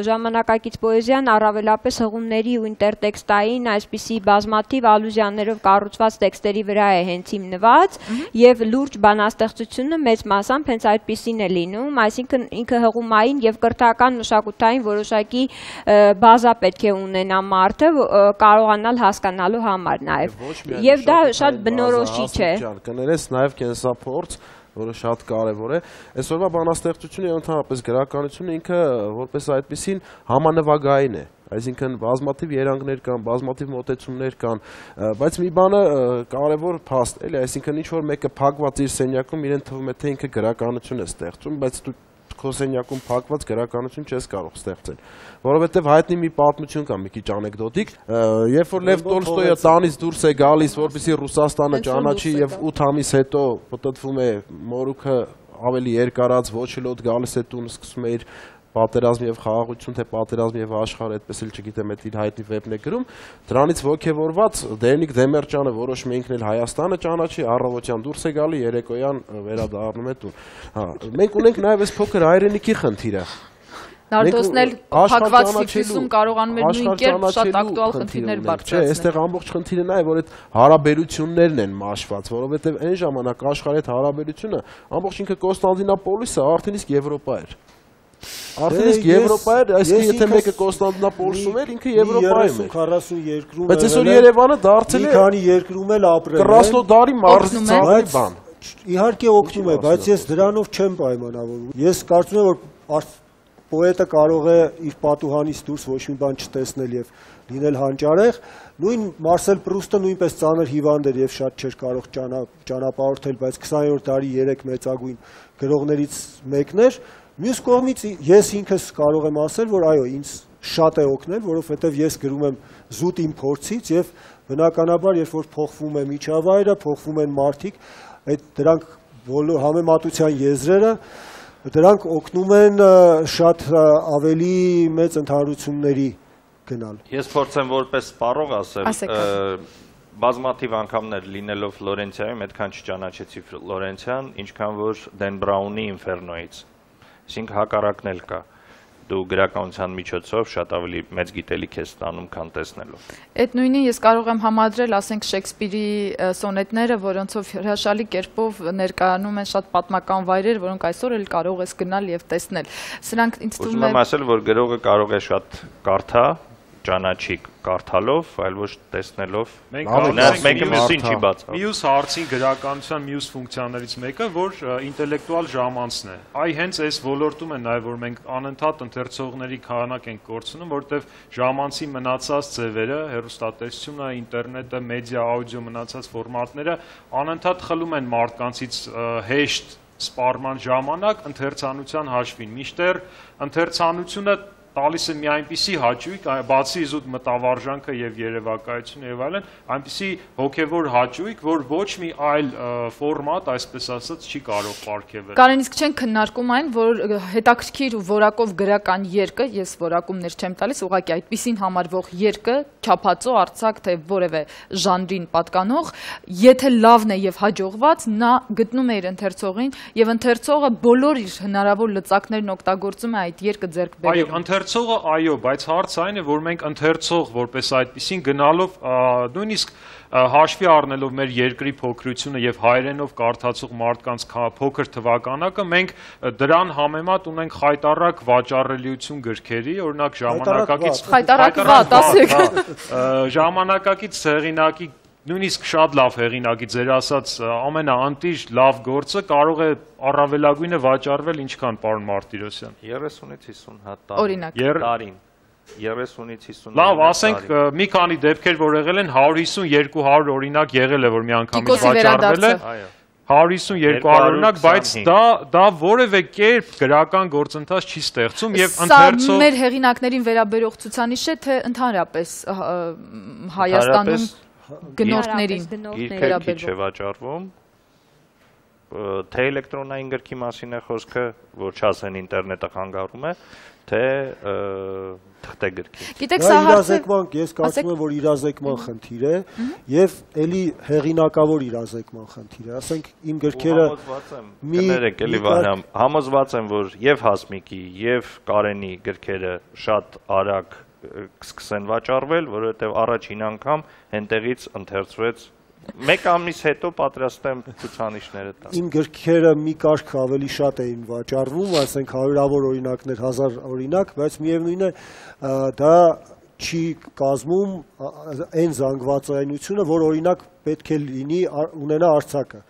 ժամանակակից պոեզիան առավելապես հղումների ու ինտերտեքստային այսպիսի բազմաթիվ ալյուզիաներով կառուցված տեքստերի վրա է հենց հիմնված եւ լուրջ բանաստեղծությունը մեծ մասամբ հենց այդպիսին է լինում, այսինքն ինքը հղումային եւ կրթական մշակութային որոշակի բազա պետք է ունենա մարդը կարողանալ հասկանալու համար նաև։ Եվ դա շատ բնորոշիչ է։ Կներես նաև կենսափորձ, որը շատ կարևոր է։ Այսօրվա բանաստեղծությունը եւ ընդհանրապես գրականությունը ինքը որպես այդպեսին համանվագային է։ Այսինքն բազմաթիվ երանգներ կան, բազմաթիվ մոտեցումներ կան, բայց մի բանը կարևոր փաստ էլի, այսինքն ինչ որ մեկը փակված իր սենյակում իրեն թվում է թե ինքը գրականություն է ստեղծում, բայց դու քո սենյակում փակված գրականություն չես կարող ստեղծել, որովհետև հայտնի մի պատմություն կա, մի քիչ անեկդոտիկ, երբ որ Լև Տոլստոյը տանից դուրս է գալիս, որպեսզի Ռուսաստանը ճանաչի եւ 8 ամիս հետո պտտվում է մորուքը ավելի երկարած ոչելոտ գալիս է տուն, սկսում է իր պատերազմ եւ խաղաղություն, թե պատերազմ եւ աշխարհ, այդպես էլ չգիտեմ, այդ իր հայտնի վեպն է գրում, դրանից ոգևորված Դերնիկ Դեմերճյանը որոշում է ինքն էլ Հայաստանը ճանաչի, առավոտյան դուրս է գալի, երեկոյան վերադառնում է տուն։ Հա, մենք ունենք նաեւ այս փոքր հայրենիքի խնդիրը։ Նարդոսն էլ փակված Թիֆլիսում կարողանում է նույն կերպ շատ ակտուալ խնդիրներ բարձրացնել։ Չէ, այստեղ ամբողջ խնդիրը նա է, որ այդ հարաբերություններն են մաշված, որովհետեւ այն ժամանակ աշխարհի այդ հարաբերությունը ամբողջ ինքը Կոստանդինապոլիսը արդեն իսկ Եվրոպա էր։ Արդեն իսկ Եվրոպա էր, այսինքն եթե մեկը Կոստանդինապոլիսում էր, ինքը Եվրոպայում էր։ 40 երկրում։ Բայց այսօր Երևանը դարձել է մի քանի երկրում էլ ապրել է։ Կրասնոդարի մարզի ցավի բան։ Իհարկե օգնում է, բայց ես դրանով չեմ պայմանավորվում։ Ես կարծում եմ, որ պոետը կարող է իր պատուհանից դուրս ոչ մի բան չտեսնել եւ լինել հանճարեղ։ Նույն Մարսել Պրուստը նույնպես ծանր հիվանդ էր եւ շատ չէր կարող ճանապարհորդել, բայց 20-րդ դարի 3 մեծագույն գրողներից մեկն էր։ Մյուս կողմից ես ինքս կարող եմ ասել, որ այո, ինձ շատ է օգնել, որովհետև ես գրում եմ զուտ իմ փորձից եւ բնականաբար, երբ որ փոխվում է միջավայրը, փոխվում են մարդիկ, այդ դրանք բոլոր համեմատության եզրերը, դրանք օգնում են շատ ավելի մեծ ընդհանրությունների գնալ։ Ես փորձեմ որպես սպառող ասել, բազմաթիվ անգամներ լինելով Ֆլորենցիայում, այդքան չճանաչեցի Ֆլորենցիան, ինչքան որ Դեն Բրաունի Ինֆերնոից։ Այսինքն հակառակն էլ կա։ Դու գրականության միջոցով շատ ավելի մեծ գիտելիք ես ստանում, քան տեսնելով։ Այդ նույնին ես կարող եմ համադրել, ասենք Շեքսպիրի սոնետները, որոնցով հրաշալի կերպով ներկայանում են շատ պատմական վայրեր, որոնք այսօր էլ կարող ես գնալ եւ տեսնել։ Սրանք ինձ թվում է։ Ուզում եմ ասել, որ գրողը կարող է շատ կարդա, ճանաչի կարդալով, այլ ոչ տեսնելով։ Մեկը մյուսին չի բացառում։ Մյուս հարցին գրականության մյուս ֆունկցիաներից մեկը, որ ինտելեկտուալ ժամանցն է։ Այ հենց այս ոլորտում է նաև, որ մենք անընդհատ ընթերցողների քանակ ենք կորցնում, որտեղ ժամանցի մնացած ձևերը, հեռուստատեսությունը, ինտերնետը, մեդիա, աուդիո մնացած ֆորմատները անընդհատ խլում են մարդկանցից հեշտ սպառման ժամանակ ընթերցանության հաշվին։ Մինչդեռ ընթերցանությունը տալիս է մի այնպիսի հաճույք, բացի զուտ մտավարժանքը եւ երևակայությունը եւ այլն, այնպիսի հոգեվոր հաճույք, որ ոչ մի այլ ֆորմատ, այսպես ասած, չի կարող պարգևել։ Կարեն, իսկ չեն քննարկում այն, որ հետաքրքիր ու որակով գրական երկը, ես որակումներ չեմ տալիս, ուղղակի այդպիսին համարվող երկը, չափածո, արձակ, թե որևէ ժանրին պատկանող, եթե լավն է եւ հաջողված, նա գտնում է իր ընթերցողին եւ ընթերցողը բոլոր իր հնարավոր լծակներն օգտագործում է այդ երկը ձեռք բերելու։ Ընթերցողը այո, բայց հարցը այն է, որ մենք ընթերցող որպես այդպեսին գնալով նույնիսկ հաշվի առնելով մեր երկրի փոքրությունը եւ հայերենով կարդացող մարդկանց փոքր թվականակը, մենք դրան համեմատ ունենք խայտառակ վաճառելիություն գրքերի, օրինակ ժամանակակից հեղինակի նույնիսկ շատ լավ հեղինակի ձեր ասած ամենաանտիժ լավ գործը կարող է առավելագույնը վաճառվել ինչքան, պարոն Մարտիրոսյան։ 30-ից 50 հատ տարին։ 30-ից 50։ Լավ, ասենք մի քանի դեպքեր, որ եղել են 150-200 օրինակ եղել է, որ մի անգամից վաճառվել է։ 150-200 օրինակ, բայց դա որևէ կերպ գրական գործընթաց չի ստեղծում եւ ընթերցող։ Սա մեր հեղինակներին վերաբերող ցուցանիշ է, թե ընդհանրապես Հայաստանում գնորդներին Գիրքը քիչ է վաճառվում։ թե էլեկտրոնային գրքի մասին է խոսքը, որ չասեն ինտերնետը խանգարում է, թե թղթե գրքի։ Գիտեք, սա ես կարծում եմ, որ իրազեկման խնդիր է եւ էլի հեղինակավոր իրազեկման խնդիր է։ Ասենք իմ գրքերը կներեք էլի Վահրամ, համոզված եմ, որ եւ Հասմիկի եւ Կարենի գրքերը շատ արագ կսկսեն վաճառվել, որովհետեւ առաջին անգամ հենտեղից ընթերցվեց մեկ ամիս հետո պատրաստ եմ ցուցանիշները տալ։ Իմ գրքերը մի կարգ ավելի շատ էին վաճառվում, ասենք հարյուրավոր օրինակներ, 1000 օրինակ, բայց միևնույն է դա չի կազմում այն զանգվածայնությունը, որ օրինակ պետք է լինի ունենա արձակը։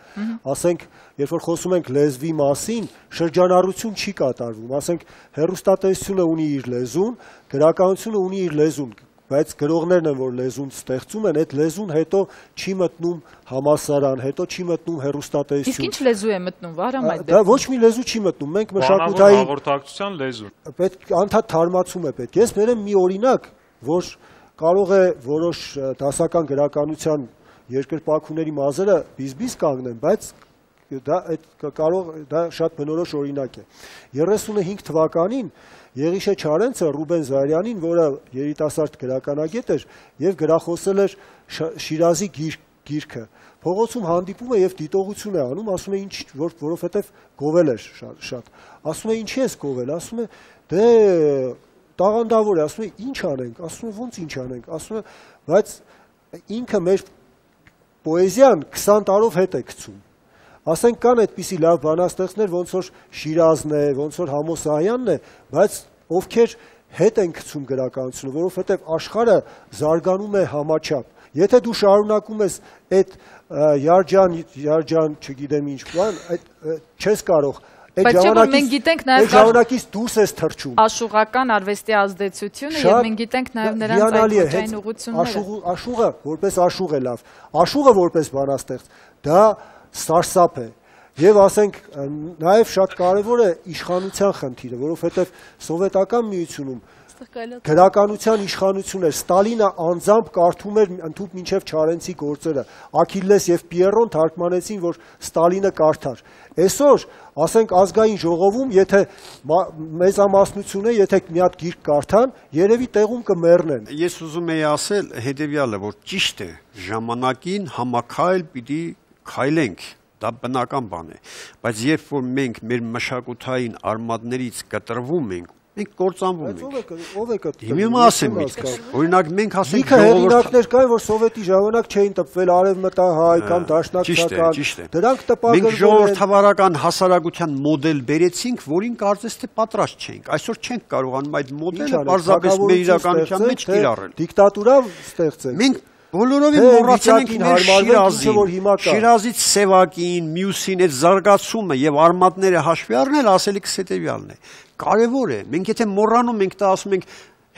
Ասենք, երբ որ խոսում ենք լեզվի մասին, շրջանառություն չի կատարվում, ասենք հեռուստատեսությունը ունի իր լեզուն, գրականությունը ունի իր լեզուն, բայց գրողներն են, որ լեզուն ստեղծում են, այդ լեզուն հետո չի մտնում համալսարան, հետո չի մտնում հեռուստատեսություն։ Իսկ ինչ լեզու է մտնում, Վահրամ, այդ դեպքում։ Դա ոչ մի լեզու չի մտնում, մենք մշակութային հաղորդակցության լեզու։ Պետք անդադ թարմացում է պետք։ Ես բերեմ մի օրինակ, որ կարող է որոշ դասական գրականության երկրպագուների մազերը բիզբիզ կանգնեն, բայց դա շատ բնորոշ օրինակ է։ 35 թվականին Եղիշե Չարենցը Ռուբեն Զարյանին, որը երիտասարդ գրականագետ էր եւ գրախոսել էր Շիրազի գիրքը, փողոցում հանդիպում է եւ դիտողություն է անում, ասում է ինչ, որովհետեւ գովել էր շատ։ Ասում է ինչի ես գովել, ասում է դե տաղանդավոր է, ասում է ինչ անենք, ասում է ոնց ինչ անենք, ասում է բայց ինքը մեր պոեզիան 20 տարով հետ է գցում։ Ասենք կան այդպիսի լավ բանաստեղծներ, ոնց որ Շիրազն է, ոնց որ Համոսյանն է, բայց ովքեր հետ են գցում գրականությունը, որովհետև աշխարհը զարգանում է համաչափ։ Եթե դու շարունակում ես այդ յարջան, չգիտեմ ինչ բան, չես կարող։ Բայց չէ՞ որ մենք գիտենք նաև ժամանակից դուրս ես թռչում։ Աշուղական արվեստի ազդեցությունը եւ մենք գիտենք նաև նրանց այդ ուղղությունները։ Աշուղը որպես աշուղ է լավ, աշուղը որպես բանաստեղծ, դա սարսափ է եւ ասենք նաեւ շատ կարեւոր է իշխանության խնդիրը, որովհետեւ սովետական միությունում գրականության իշխանություն էր, Ստալինը անձամբ կարդում էր ընդհուպ մինչև Չարենցի գործերը, Աքիլլես եւ Պիերոն թարգմանեցին, որ Ստալինը կարդար։ Այսօր, ասենք ազգային ժողովում, եթե մեծամասնություն է, եթե մի հատ գիրք կարդան, երևի տեղում կմեռնեն։ Ես ուզում եի ասել հետեւյալը, որ ճիշտ է, ժամանակին համակայել պիտի քայլենք, դա բնական բան է, բայց երբ որ մենք մեր մշակութային արմատներից կտրվում ենք, մենք կործանվում ենք։ Ով է կտրվում։ Հիմա ասեմ իսկ, օրինակ մենք ասենք Իքը հեղինակներ կային, որ սովետի ժամանակ չէին տպվել արևմտահայ կամ դաշնակցական, դրանք տպագրվել են։ Մենք ժողովրդավարական հասարակության մոդել բերեցինք, որին կարծես թե պատրաստ չենք։ Այսօր չենք կարողանում այդ մոդելը պարզապես մեր իրականության մեջ կիրառել։ Դիկտատուրա ստեղծել։ Մենք բոլորովին մոռացել ենք մեր Շիրազից Սևակին, մյուսին այդ զարգացումը եւ արմատները հաշվի առնել, ասելիքս հետեւյալն է։ Կարևոր է, մենք եթե մոռանում ենք, դա ասում ենք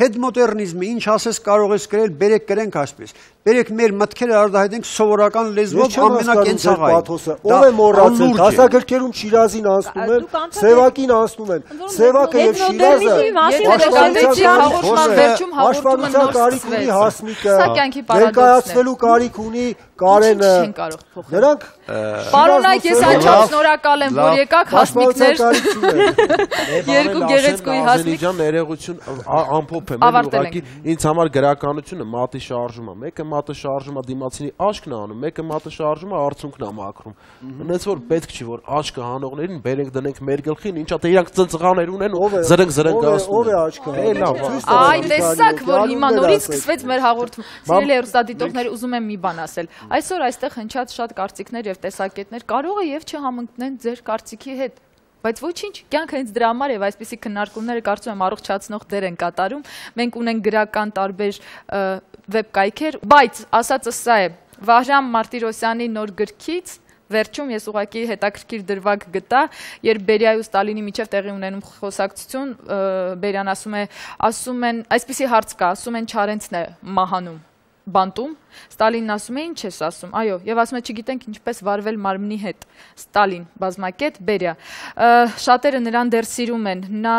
հետմոդեռնիզմը, ինչ ասես կարող ես գրել, բերեք գրենք այսպես։ Բերեք մեր մտքերը արտահայտենք սովորական լեզվով ամենակենցաղային։ Ով է մոռացել, դասագրքերում Շիրազին անցնում են, Սևակին անցնում են։ Սևակը եւ Շիրազը ներկայացվելու կարիք ունի Կարենը։ Նրանք Պարոնայք, ես անչափ շնորհակալ եմ, որ եկաք, հասմիկներ։ Երկու գեղեցկուի հասմիկ։ Ներողություն ամփոփ եմ, ուղղակի ինձ համար գրականությունը մատի շարժում է։ Մեկը մատը շարժում է դիմացինի աչքն է անում, մեկը մատը շարժում է արցունքն է մաքրում։ Հենց որ պետք չի որ աչքը հանողներին բերենք դնենք մեր գլխին, ինչա թե իրանք ծնծղաներ ունեն ու զրնգ ասում։ Ով է աչքը։ Այ տեսակ, որ հիմա նորից սկսվեց մեր հաղորդումը։ Սիրելի հեռուստադիտողներ, ուզում եմ մի բան ասել։ Այսօր այստեղ հնչած շատ կարծիքներ եւ տեսակետներ կարող է եւ չհամընկնեն ձեր կարծիքի հետ։ Բայց ոչինչ, կյանքը հենց դրա համար եւ այսպիսի քննարկումները կարծում եմ առողջացնող դեր են կատարում։ Մենք ունենք գրական տարբեր վեբկայքեր, բայց ասածը սա է, Վահրամ Մարտիրոսյանի նոր գրքից վերջում ես ուղղակի հետաքրքիր դրվագ գտա, երբ Բերիայի ու Ստալինի միջև տեղի ունենում խոսակցություն, Բերյան ասում են, այսպիսի հարց կա, ասում են Չարենցն է մահանում։ բանտում, Ստալինն ասում է, ինչ ես ասում, այո, եւ ասում է, չգիտենք ինչպես վարվել մարմնի հետ, Ստալին, բազմակետ, Բերիա, շատերը նրան դեռ սիրում են, նա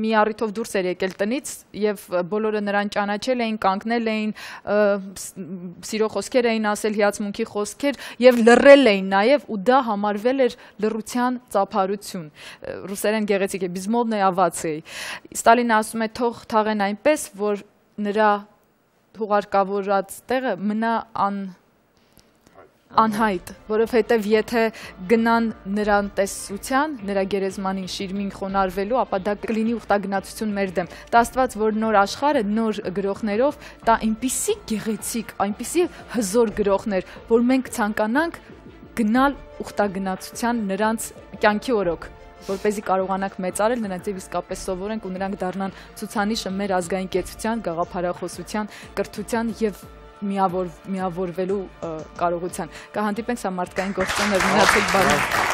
մի առիթով դուրս էր եկել տնից եւ բոլորը նրան ճանաչել էին, կանգնել էին, սիրո խոսքեր էին ասել, հիացմունքի խոսքեր եւ լռել էին նաեւ ու դա համարվել էր լռության ծափարություն, ռուսերեն գեղեցիկ է, բիզմոդնե ավացիա, Ստալինը ասում է, թող թաղեն այնպես, որ նրա թողարկավորած տեղը մնա անհայտ, որովհետև եթե գնան նրան տեսության, նրա գերեզմանին շիրմին խոնարհվելու, ապա դա կլինի ուխտագնացություն մեր դեմ։ Դա Աստված, որ նոր աշխարհը նոր գրողներով տա այնպիսի գեղեցիկ, այնպիսի հզոր գրողներ, որ մենք ցանկանանք գնալ ուխտագնացության նրանց կյանքի օրոք, որպեսզի կարողանանք մեծարել նրանց եւ իսկապես սովորենք ու նրանք դառնան ցուցանիշը մեր ազգային կեցության, գաղափարախոսության, կրթության եւ միավորվելու կարողության։ Կհանդիպենք սա մարդկային գործոններ մնացեք բարի։